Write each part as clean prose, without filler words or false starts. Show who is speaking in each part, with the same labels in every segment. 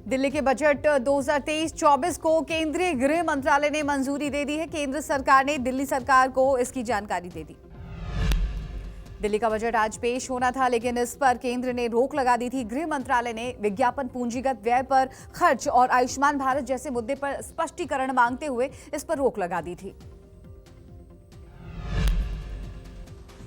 Speaker 1: दिल्ली के बजट 2023-24 को केंद्रीय गृह मंत्रालय ने मंजूरी दे दी है। केंद्र सरकार ने दिल्ली सरकार को इसकी जानकारी दे दी। दिल्ली का बजट आज पेश होना था, लेकिन इस पर केंद्र ने रोक लगा दी थी। गृह मंत्रालय ने विज्ञापन, पूंजीगत व्यय पर खर्च और आयुष्मान भारत जैसे मुद्दे पर स्पष्टीकरण मांगते हुए इस पर रोक लगा दी थी।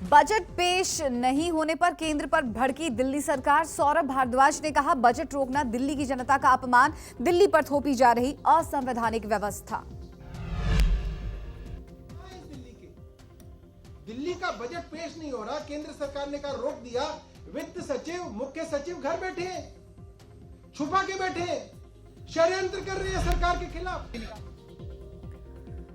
Speaker 1: बजट पेश नहीं होने पर केंद्र पर भड़की दिल्ली सरकार। सौरभ भारद्वाज ने कहा, बजट रोकना दिल्ली की जनता का अपमान, दिल्ली पर थोपी जा रही असंवैधानिक व्यवस्था।
Speaker 2: दिल्ली का बजट पेश नहीं हो रहा, केंद्र सरकार ने कहा रोक दिया। वित्त सचिव, मुख्य सचिव घर बैठे, छुपा के बैठे, षड्यंत्र कर रहे हैं सरकार के खिलाफ।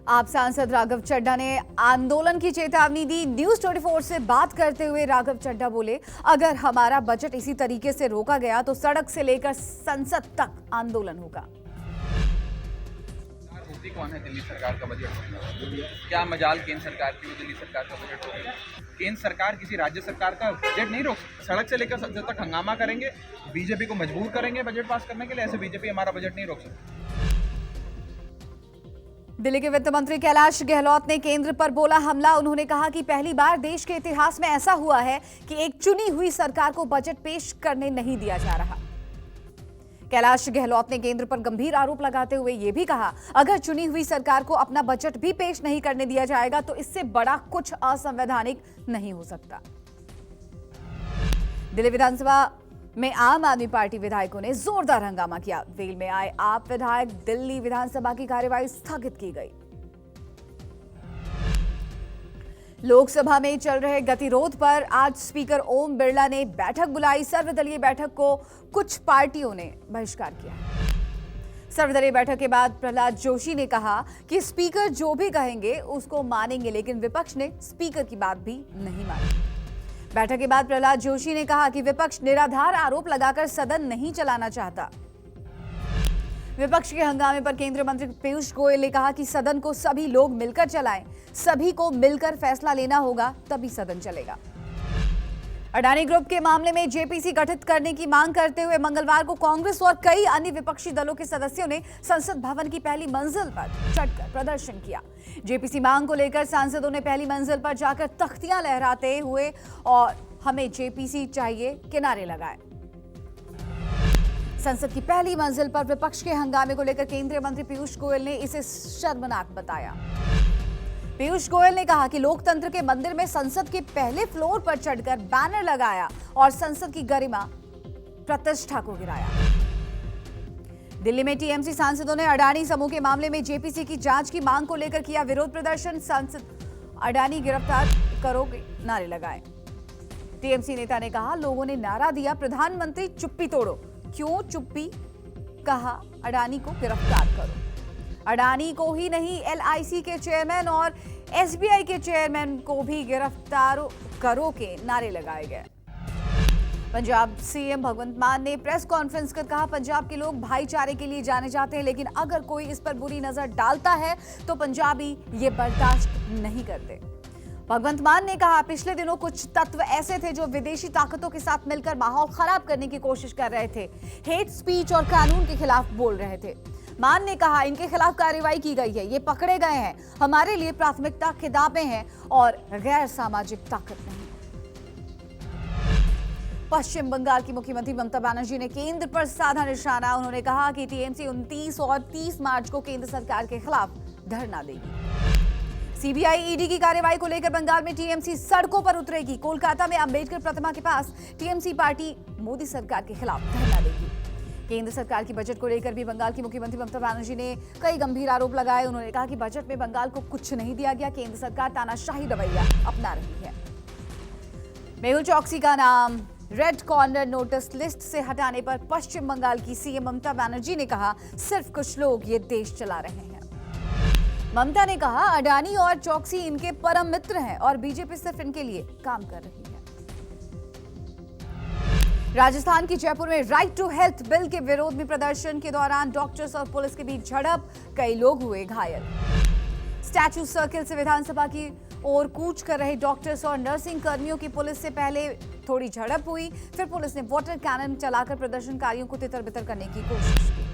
Speaker 1: आप सांसद राघव चड्ढा ने आंदोलन की चेतावनी दी। न्यूज 24 से बात करते हुए राघव चड्ढा बोले, अगर हमारा बजट इसी तरीके से रोका गया तो सड़क से लेकर संसद तक आंदोलन होगा।
Speaker 3: कौन है दिल्ली सरकार का बजट रोकना? क्या मजाल केंद्र सरकार की दिल्ली सरकार का बजट रोकेगी? केंद्र सरकार किसी राज्य सरकार का बजट नहीं रोक सकती। सड़क से लेकर संसद तक हंगामा करेंगे, बीजेपी को मजबूर करेंगे बजट पास करने के लिए। ऐसे बीजेपी हमारा बजट नहीं रोक सकती।
Speaker 1: दिल्ली के वित्त मंत्री कैलाश गहलोत ने केंद्र पर बोला हमला। उन्होंने कहा कि पहली बार देश के इतिहास में ऐसा हुआ है कि एक चुनी हुई सरकार को बजट पेश करने नहीं दिया जा रहा। कैलाश गहलोत ने केंद्र पर गंभीर आरोप लगाते हुए यह भी कहा, अगर चुनी हुई सरकार को अपना बजट भी पेश नहीं करने दिया जाएगा तो इससे बड़ा कुछ असंवैधानिक नहीं हो सकता। दिल्ली विधानसभा में आम आदमी पार्टी विधायकों ने जोरदार हंगामा किया। वेल में आए आप विधायक, दिल्ली विधानसभा की कार्यवाही स्थगित की गई। लोकसभा में चल रहे गतिरोध पर आज स्पीकर ओम बिरला ने बैठक बुलाई। सर्वदलीय बैठक को कुछ पार्टियों ने बहिष्कार किया। सर्वदलीय बैठक के बाद प्रहलाद जोशी ने कहा कि स्पीकर जो भी कहेंगे उसको मानेंगे, लेकिन विपक्ष ने स्पीकर की बात भी नहीं मानी। बैठक के बाद प्रहलाद जोशी ने कहा कि विपक्ष निराधार आरोप लगाकर सदन नहीं चलाना चाहता। विपक्ष के हंगामे पर केंद्रीय मंत्री पीयूष गोयल ने कहा कि सदन को सभी लोग मिलकर चलाएं, सभी को मिलकर फैसला लेना होगा, तभी सदन चलेगा। अडानी ग्रुप के मामले में जेपीसी गठित करने की मांग करते हुए मंगलवार को कांग्रेस और कई अन्य विपक्षी दलों के सदस्यों ने संसद भवन की पहली मंजिल पर चढ़कर प्रदर्शन किया। जेपीसी मांग को लेकर सांसदों ने पहली मंजिल पर जाकर तख्तियां लहराते हुए और हमें जेपीसी चाहिए के नारे लगाए। संसद की पहली मंजिल पर विपक्ष के हंगामे को लेकर केंद्रीय मंत्री पीयूष गोयल ने इसे शर्मनाक बताया। पीयूष गोयल ने कहा कि लोकतंत्र के मंदिर में संसद के पहले फ्लोर पर चढ़कर बैनर लगाया और संसद की गरिमा, प्रतिष्ठा को गिराया। दिल्ली में टीएमसी सांसदों ने अडानी समूह के मामले में जेपीसी की जांच की मांग को लेकर किया विरोध प्रदर्शन। सांसद अडानी गिरफ्तार करोगे नारे लगाए। टीएमसी नेता ने कहा, लोगों ने नारा दिया, प्रधानमंत्री चुप्पी तोड़ो। क्यों चुप्पी? कहा, अडानी को गिरफ्तार करो। अडानी को ही नहीं, एलआईसी के चेयरमैन और एसबीआई के चेयरमैन को भी गिरफ्तार करो के नारे लगाए गए। पंजाब सीएम भगवंत मान ने प्रेस कॉन्फ्रेंस कर कहा, पंजाब के लोग भाईचारे के लिए जाने जाते हैं, लेकिन अगर कोई इस पर बुरी नजर डालता है तो पंजाबी ये बर्दाश्त नहीं करते। भगवंत मान ने कहा, पिछले दिनों कुछ तत्व ऐसे थे जो विदेशी ताकतों के साथ मिलकर माहौल खराब करने की कोशिश कर रहे थे, हेट स्पीच और कानून के खिलाफ बोल रहे थे। मान ने कहा, इनके खिलाफ कार्रवाई की गई है, ये पकड़े गए हैं। हमारे लिए प्राथमिकता किताबें हैं और गैर सामाजिक ताकत नहीं। पश्चिम बंगाल की मुख्यमंत्री ममता बनर्जी ने केंद्र पर साधा निशाना। उन्होंने कहा कि टीएमसी 29 और 30 मार्च को केंद्र सरकार के खिलाफ धरना देगी। सीबीआई ईडी की कार्रवाई को लेकर बंगाल में टीएमसी सड़कों पर उतरेगी। कोलकाता में अंबेडकर प्रतिमा के पास टीएमसी पार्टी मोदी सरकार के खिलाफ धरना देगी। केंद्र सरकार की बजट को लेकर भी बंगाल की मुख्यमंत्री ममता बनर्जी ने कई गंभीर आरोप लगाए। उन्होंने कहा कि बजट में बंगाल को कुछ नहीं दिया गया, केंद्र सरकार तानाशाही रवैया अपना रही है। मेहुल चौकसी का नाम रेड कॉर्नर नोटिस लिस्ट से हटाने पर पश्चिम बंगाल की सीएम ममता बनर्जी ने कहा, सिर्फ कुछ लोग ये देश चला रहे हैं। ममता ने कहा, अडानी और चौकसी इनके परम मित्र हैं और बीजेपी सिर्फ इनके लिए काम कर रही है। राजस्थान की जयपुर में राइट टू हेल्थ बिल के विरोध में प्रदर्शन के दौरान डॉक्टर्स और पुलिस के बीच झड़प, कई लोग हुए घायल। स्टैच्यू सर्किल से विधानसभा की ओर कूच कर रहे डॉक्टर्स और नर्सिंग कर्मियों की पुलिस से पहले थोड़ी झड़प हुई, फिर पुलिस ने वाटर कैनन चलाकर प्रदर्शनकारियों को तितर बितर करने की कोशिश की।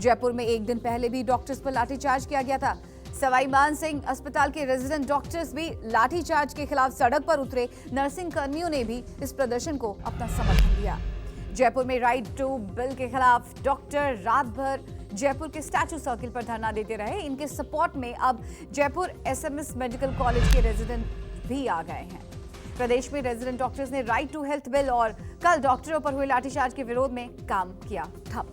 Speaker 1: जयपुर में एक दिन पहले भी डॉक्टर्स पर लाठीचार्ज किया गया था। सवाई मान सिंह अस्पताल के रेजिडेंट डॉक्टर्स भी लाठीचार्ज के खिलाफ सड़क पर उतरे। नर्सिंग कर्मियों ने भी इस प्रदर्शन को अपना समर्थन दिया। जयपुर में राइट टू बिल के खिलाफ डॉक्टर रात भर जयपुर के स्टैचू सर्किल पर धरना देते रहे। इनके सपोर्ट में अब जयपुर एसएमएस मेडिकल कॉलेज के रेजिडेंट भी आ गए हैं। प्रदेश में रेजिडेंट डॉक्टर्स ने राइट टू हेल्थ बिल और कल डॉक्टरों पर हुए लाठीचार्ज के विरोध में काम किया ठप।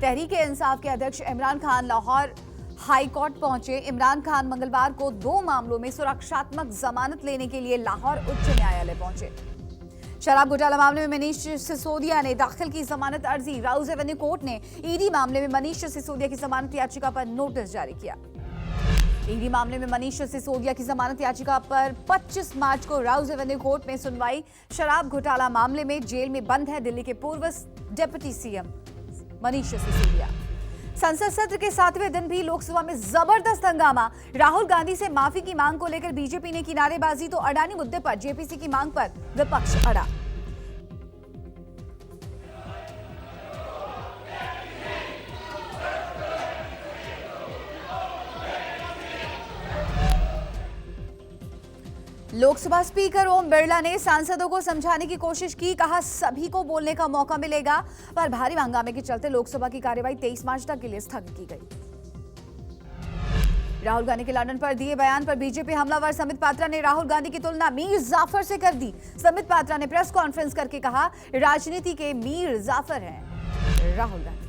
Speaker 1: तहरीक-ए-इंसाफ के अध्यक्ष इमरान खान लाहौर हाई कोर्ट पहुंचे। इमरान खान मंगलवार को 2 मामलों में सुरक्षात्मक जमानत लेने के लिए लाहौर उच्च न्यायालय पहुंचे। शराब घोटाला मामले में मनीष सिसोदिया ने दाखिल की जमानत अर्जी। राउज एवेन्यू कोर्ट ने ईडी मामले में मनीष सिसोदिया की जमानत याचिका पर नोटिस जारी किया। ईडी मामले में मनीष सिसोदिया की जमानत याचिका पर 25 मार्च को राउज एवेन्यू कोर्ट में सुनवाई। शराब घोटाला मामले में जेल में बंद है दिल्ली के पूर्व डिप्टी सीएम मनीष सिसोदिया। संसद सत्र के 7वें दिन भी लोकसभा में जबरदस्त हंगामा। राहुल गांधी से माफी की मांग को लेकर बीजेपी ने की नारेबाजी तो अडानी मुद्दे पर जेपीसी की मांग पर विपक्ष अड़ा। लोकसभा स्पीकर ओम बिरला ने सांसदों को समझाने की कोशिश की। कहा सभी को बोलने का मौका मिलेगा, पर भारी हंगामे के चलते लोकसभा की कार्यवाही 23 मार्च तक के लिए स्थगित की गई। राहुल गांधी के लंदन पर दिए बयान पर बीजेपी हमलावर समित पात्रा ने राहुल गांधी की तुलना मीर जाफर से कर दी। समित पात्रा ने प्रेस कॉन्फ्रेंस करके कहा राजनीति के मीर जाफर हैं राहुल गांधी।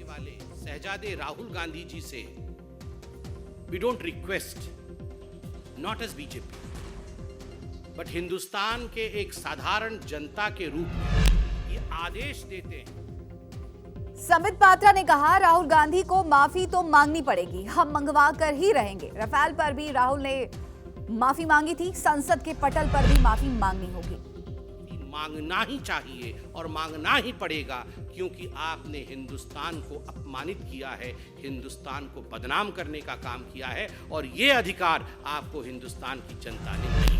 Speaker 4: वाले शहजादे राहुल गांधी जी से we don't request not as BJP but Hindustan के एक साधारण जनता के रूप में ये आदेश देते हैं।
Speaker 1: समित पात्रा ने कहा राहुल गांधी को माफी तो मांगनी पड़ेगी, हम मंगवा कर ही रहेंगे। रफाल पर भी राहुल ने माफी मांगी थी, संसद के पटल पर भी माफी मांगनी होगी।
Speaker 4: मांगना ही चाहिए और मांगना ही पड़ेगा, क्योंकि आपने हिंदुस्तान को अपमानित किया है, हिंदुस्तान को बदनाम करने का काम किया है और ये अधिकार आपको हिंदुस्तान की जनता ने नहीं दिया।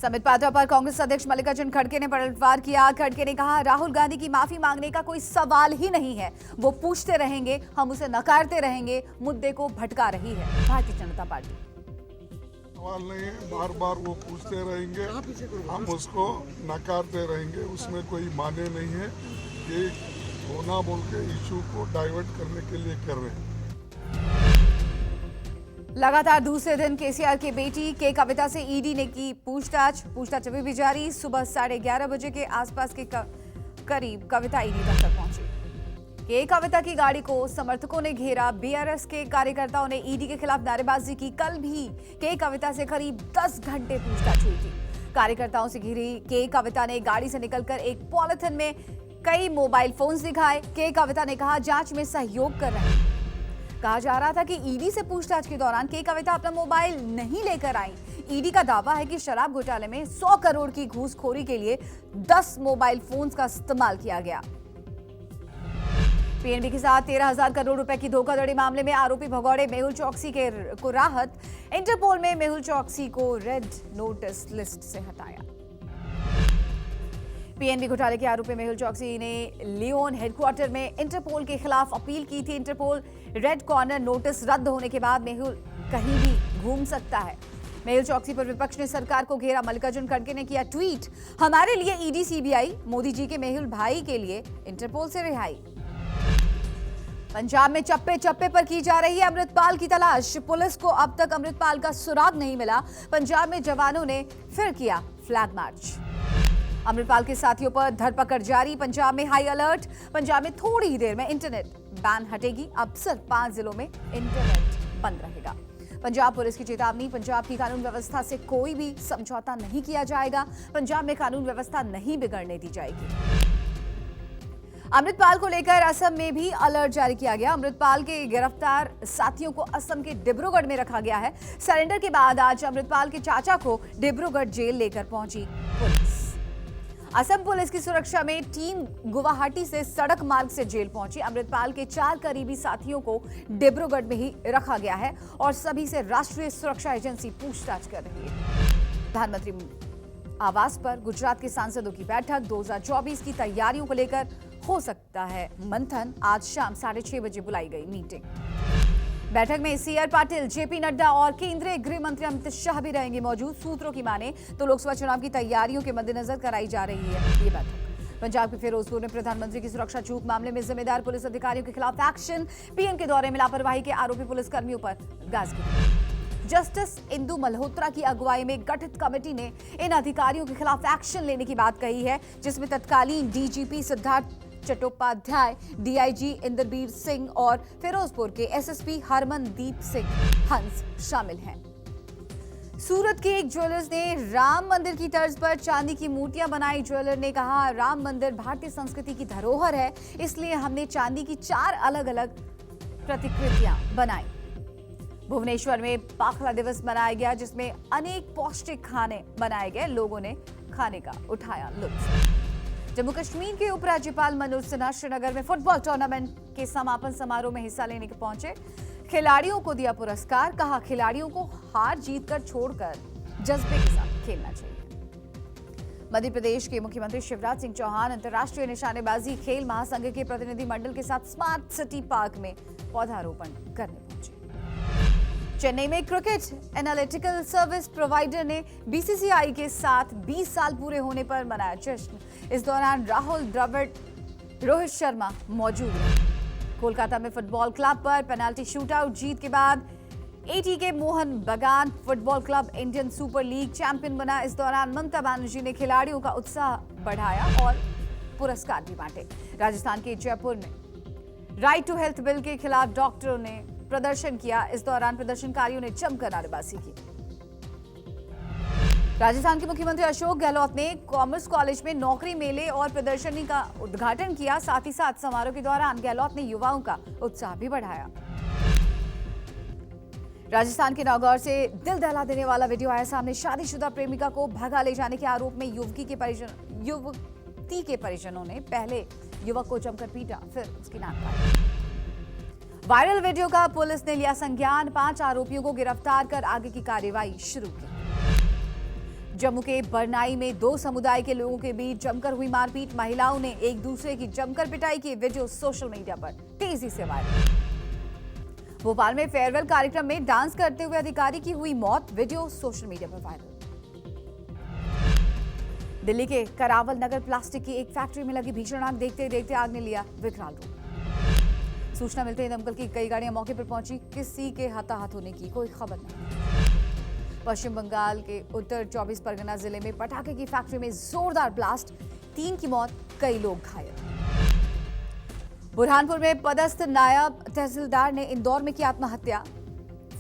Speaker 1: समित पात्रा पर कांग्रेस अध्यक्ष मल्लिकार्जुन खड़गे ने पलटवार किया। खड़गे ने कहा राहुल गांधी की माफी मांगने का कोई सवाल ही नहीं है, वो पूछते रहेंगे, हम उसे नकारते रहेंगे, मुद्दे को भटका रही है भारतीय जनता पार्टी।
Speaker 5: सवाल नहीं है, बार बार वो पूछते रहेंगे, हम उसको नकारते रहेंगे, उसमें कोई माने नहीं है। ये होना बोल के इशू को डाइवर्ट करने के लिए कर रहे हैं।
Speaker 1: लगातार दूसरे दिन केसीआर की बेटी के कविता से ईडी ने की पूछताछ अभी भी जारी। सुबह 11:30 बजे के आसपास के करीब कविता ईडी दफ्तर पहुंची। के कविता की गाड़ी को समर्थकों ने घेरा। बीआरएस के कार्यकर्ताओं ने ईडी के खिलाफ नारेबाजी की। कल भी के कविता से करीब 10 घंटे पूछताछ हुई थी। कार्यकर्ताओं से घिरी के कविता ने गाड़ी से निकलकर एक पॉलिथिन में कई मोबाइल फोन्स दिखाए। के कविता ने कहा जांच में सहयोग कर रहे हैं। कहा जा रहा था कि ईडी से पूछताछ के दौरान के कविता अपना मोबाइल नहीं लेकर आई। ईडी का दावा है कि शराब घोटाले में 100 करोड़ की घूसखोरी के लिए 10 मोबाइल फोन्स का इस्तेमाल किया गया। पीएनबी के साथ 13,000 करोड़ रुपए की धोखाधड़ी मामले में आरोपी भगौड़े मेहुल चौकसी को राहत। इंटरपोल में मेहुल चौकसी को रेड नोटिस लिस्ट से हटाया। पीएनबी घोटाले के आरोपी मेहुल चौकसी ने लियोन हेडक्वार्टर में इंटरपोल के खिलाफ अपील की थी। इंटरपोल रेड कॉर्नर नोटिस रद्द होने के बाद मेहुल कहीं भी घूम सकता है। मेहुल चौकसी पर विपक्ष ने सरकार को घेरा। मल्लिकार्जुन खड़गे ने किया ट्वीट, हमारे लिए ईडी सीबीआई, मोदी जी के मेहुल भाई के लिए इंटरपोल से रिहाई। पंजाब में चप्पे चप्पे पर की जा रही है अमृतपाल की तलाश। पुलिस को अब तक अमृतपाल का सुराग नहीं मिला। पंजाब में जवानों ने फिर किया फ्लैग मार्च। अमृतपाल के साथियों पर धरपकड़ जारी। पंजाब में हाई अलर्ट। पंजाब में थोड़ी ही देर में इंटरनेट बैन हटेगी। अब सिर्फ 5 जिलों में इंटरनेट बंद रहेगा। पंजाब पुलिस की चेतावनी, पंजाब की कानून व्यवस्था से कोई भी समझौता नहीं किया जाएगा। पंजाब में कानून व्यवस्था नहीं बिगड़ने दी जाएगी। अमृतपाल को लेकर असम में भी अलर्ट जारी किया गया। अमृतपाल के गिरफ्तार साथियों को असम के डिब्रूगढ़ में रखा गया है। सरेंडर के बाद आज अमृतपाल के चाचा को डिब्रूगढ़ जेल लेकर पहुंची पुलिस। असम पुलिस की सुरक्षा में टीम गुवाहाटी से सड़क मार्ग से जेल पहुंची। अमृतपाल के 4 करीबी साथियों को डिब्रूगढ़ में ही रखा गया है और सभी से राष्ट्रीय सुरक्षा एजेंसी पूछताछ कर रही है। प्रधानमंत्री आवास पर गुजरात के सांसदों की बैठक। 2024 की तैयारियों को लेकर हो सकता है मंथन। आज शाम 6:30 बजे बुलाई गई मीटिंग। बैठक में सीआर पाटिल, जेपी नड्डा और केंद्रीय गृह मंत्री अमित शाह भी रहेंगे मौजूद। सूत्रों की माने तो लोकसभा चुनाव की तैयारियों के मद्देनजर कराई जा रही है ये बैठक। पंजाब के फिरोजपुर में प्रधानमंत्री की सुरक्षा चूक मामले में जिम्मेदार पुलिस अधिकारियों के खिलाफ एक्शन। पीएम के दौरे में लापरवाही के आरोपी पुलिसकर्मियों पर गाज गिरी। जस्टिस इंदु मल्होत्रा की अगुवाई में गठित कमेटी ने इन अधिकारियों के खिलाफ एक्शन लेने की बात कही है, जिसमें तत्कालीन डीजीपी सिद्धार्थ चट्टोपाध्याय, डीआईजी इंद्रबीर सिंह और फिरोजपुर के एसएसपी हरमनदीप सिंह हंस शामिल हैं। सूरत के एक ज्वेलर्स ने राम मंदिर की तर्ज पर चांदी की मूर्तियां बनाई। ज्वेलर ने कहा, राम मंदिर भारतीय संस्कृति की धरोहर है, इसलिए हमने चांदी की 4 अलग-अलग प्रतिकृतियां बनाई। भुवनेश्वर में पाखला दिवस मनाया गया, जिसमें अनेक पौष्टिक खाने बनाए गए। लोगों ने खाने का उठाया लुत्फ। जम्मू कश्मीर के उपराज्यपाल मनोज सिन्हा श्रीनगर में फुटबॉल टूर्नामेंट के समापन समारोह में हिस्सा लेने के पहुंचे। खिलाड़ियों को दिया पुरस्कार। कहा, खिलाड़ियों को हार जीत कर छोड़कर जज्बे के साथ खेलना चाहिए। मध्य प्रदेश के मुख्यमंत्री शिवराज सिंह चौहान अंतर्राष्ट्रीय निशानेबाजी खेल महासंघ के प्रतिनिधि मंडल के साथ स्मार्ट सिटी पार्क में पौधारोपण करने पहुंचे। चेन्नई में क्रिकेट एनालिटिकल सर्विस प्रोवाइडर ने बीसीसीआई के साथ 20 साल पूरे होने पर मनाया जश्न। इस दौरान राहुल द्रविड़, रोहित शर्मा मौजूद रहे। कोलकाता में फुटबॉल क्लब पर पेनाल्टी शूटआउट जीत के बाद एटीके मोहन बगान football club Indian super league champion बना। इस दौरान ममता बनर्जी ने खिलाड़ियों का उत्साह बढ़ाया और पुरस्कार भी बांटे। राजस्थान के जयपुर में राइट टू हेल्थ बिल के खिलाफ डॉक्टरों ने प्रदर्शन किया। इस दौरान प्रदर्शनकारियों ने जमकर नारेबाजी की। राजस्थान के मुख्यमंत्री अशोक गहलोत ने कॉमर्स कॉलेज में नौकरी मेले और प्रदर्शनी का उद्घाटन किया। साथ ही साथ समारोह के दौरान गहलोत ने युवाओं का उत्साह भी बढ़ाया। राजस्थान के नागौर से दिल दहला देने वाला वीडियो आया सामने। शादीशुदा प्रेमिका को भगा ले जाने के आरोप में युवती के परिजनों ने पहले युवक को जमकर पीटा, फिर उसकी नाक काटी। वायरल वीडियो का पुलिस ने लिया संज्ञान। 5 आरोपियों को गिरफ्तार कर आगे की कार्रवाई शुरू की। जम्मू के बरनाई में 2 समुदाय के लोगों के बीच जमकर हुई मारपीट। महिलाओं ने एक दूसरे की जमकर पिटाई की। वीडियो सोशल मीडिया पर तेजी से वायरल। भोपाल में फेयरवेल कार्यक्रम में डांस करते हुए अधिकारी की हुई मौत। वीडियो सोशल मीडिया पर वायरल। दिल्ली के करावल नगर प्लास्टिक की एक फैक्ट्री में लगी भीषण आग। देखते देखते आग ने लिया विकराल रूप। सूचना मिलते ही दमकल की कई गाड़ियां मौके पर पहुंची। किसी के हताहत होने की कोई खबर नहीं। पश्चिम बंगाल के उत्तर 24 परगना जिले में पटाखे की फैक्ट्री में जोरदार ब्लास्ट, 3 की मौत, कई लोग घायल। बुरहानपुर में पदस्थ नायब तहसीलदार ने इंदौर में की आत्महत्या।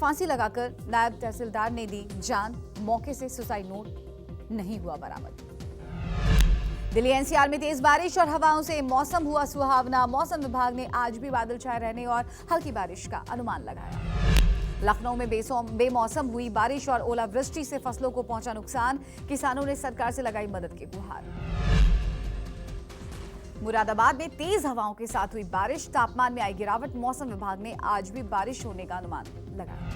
Speaker 1: फांसी लगाकर नायब तहसीलदार ने दी जान। मौके से सुसाइड नोट नहीं हुआ बरामद। दिल्ली एनसीआर में तेज बारिश और हवाओं से मौसम हुआ सुहावना। मौसम विभाग ने आज भी बादल छाए रहने और हल्की बारिश का अनुमान लगाया। लखनऊ में बेमौसम हुई बारिश और ओलावृष्टि से फसलों को पहुंचा नुकसान। किसानों ने सरकार से लगाई मदद की गुहार। मुरादाबाद में तेज हवाओं के साथ हुई बारिश, तापमान में आई गिरावट। मौसम विभाग ने आज भी बारिश होने का अनुमान लगाया।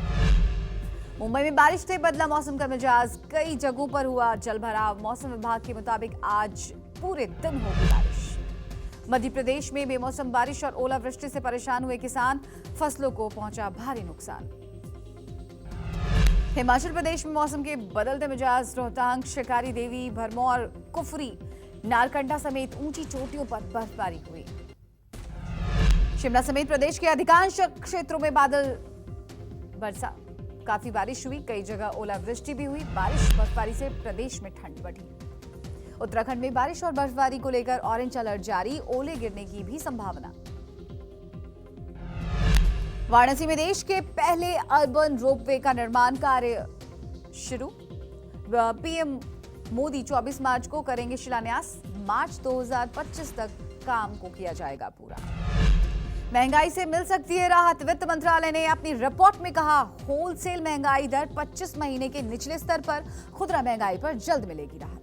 Speaker 1: मुंबई में बारिश से बदला मौसम का मिजाज, कई जगहों पर हुआ जलभराव। मौसम विभाग के मुताबिक आज पूरे दिन होगी बारिश। मध्य प्रदेश में बेमौसम बारिश और ओलावृष्टि से परेशान हुए किसान, फसलों को पहुंचा भारी नुकसान। हिमाचल प्रदेश में मौसम के बदलते मिजाज, रोहतांग, शिकारी देवी, भरमौर, कुफरी, नारकंडा समेत ऊंची चोटियों पर बर्फबारी हुई। शिमला समेत प्रदेश के अधिकांश क्षेत्रों में बादल बरसा, काफी बारिश हुई, कई जगह ओलावृष्टि भी हुई। बारिश बर्फबारी से प्रदेश में ठंड बढ़ी। उत्तराखंड में बारिश और बर्फबारी को लेकर ऑरेंज अलर्ट जारी, ओले गिरने की भी संभावना। वाराणसी में देश के पहले अर्बन रोपवे का निर्माण कार्य शुरू। पीएम मोदी 24 मार्च को करेंगे शिलान्यास। मार्च 2025 तक काम को किया जाएगा पूरा। महंगाई से मिल सकती है राहत। वित्त मंत्रालय ने अपनी रिपोर्ट में कहा, होलसेल महंगाई दर 25 महीने के निचले स्तर पर, खुदरा महंगाई पर जल्द मिलेगी राहत।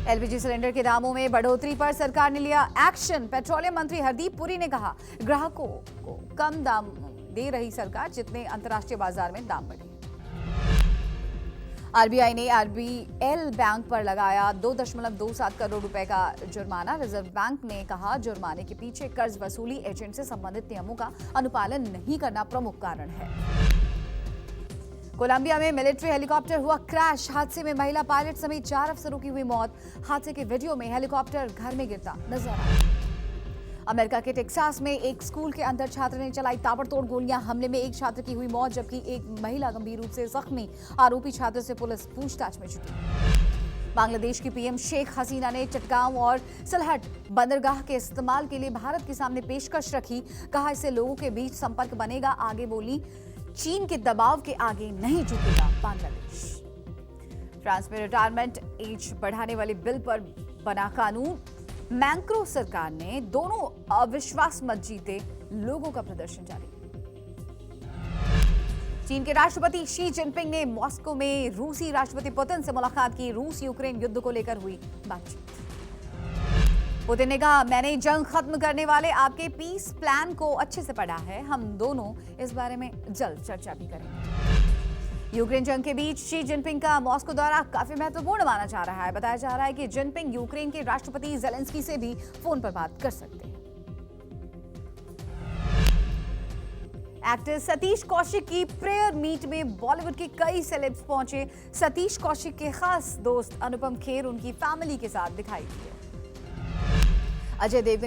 Speaker 1: एलपीजी सिलेंडर के दामों में बढ़ोतरी पर सरकार ने लिया एक्शन। पेट्रोलियम मंत्री हरदीप पुरी ने कहा, ग्राहकों को कम दाम दे रही सरकार, जितने अंतर्राष्ट्रीय बाजार में दाम बढ़े। आरबीआई ने आरबीएल बैंक पर लगाया 2.27 करोड़ रुपए का जुर्माना। रिजर्व बैंक ने कहा जुर्माने के पीछे कर्ज वसूली एजेंट से संबंधित नियमों का अनुपालन नहीं करना प्रमुख कारण है। कोलंबिया में मिलिट्री हेलीकॉप्टर हुआ क्रैश। हादसे में महिला पायलट समेत 4 अफसरों की हुई मौत। हादसे के वीडियो में हेलीकॉप्टर घर में गिरता नजर आया। अमेरिका के टेक्सास में एक स्कूल के अंदर छात्र ने चलाई ताबड़तोड़ गोलियां। हमले में एक छात्र की हुई मौत जबकि एक महिला गंभीर रूप से जख्मी। आरोपी छात्र से पुलिस पूछताछ में जुटी। बांग्लादेश की पीएम शेख हसीना ने चटगांव और सिलहट बंदरगाह के इस्तेमाल के लिए भारत के सामने पेशकश रखी। कहा इससे लोगों के बीच संपर्क बनेगा। आगे बोली चीन के दबाव के आगे नहीं झुकेगा बांग्लादेश। फ्रांस में रिटायरमेंट एज बढ़ाने वाले बिल पर बना कानून। मैक्रों सरकार ने दोनों अविश्वास मत जीते लोगों का प्रदर्शन जारी। चीन के राष्ट्रपति शी जिनपिंग ने मॉस्को में रूसी राष्ट्रपति पुतिन से मुलाकात की। रूस यूक्रेन युद्ध को लेकर हुई बातचीत। पुतिन ने कहा मैंने जंग खत्म करने वाले आपके पीस प्लान को अच्छे से पढ़ा है। हम दोनों इस बारे में जल्द चर्चा भी करेंगे। यूक्रेन जंग के बीच शी जिनपिंग का मॉस्को दौरा काफी महत्वपूर्ण माना जा रहा है। बताया जा रहा है कि जिनपिंग यूक्रेन के राष्ट्रपति जेलेंस्की से भी फोन पर बात कर सकते हैं। एक्टर सतीश कौशिक की प्रेयर मीट में बॉलीवुड के कई सेलेब्स पहुंचे। सतीश कौशिक के खास दोस्त अनुपम खेर उनकी फैमिली के साथ दिखाई दिए। अजय देवगन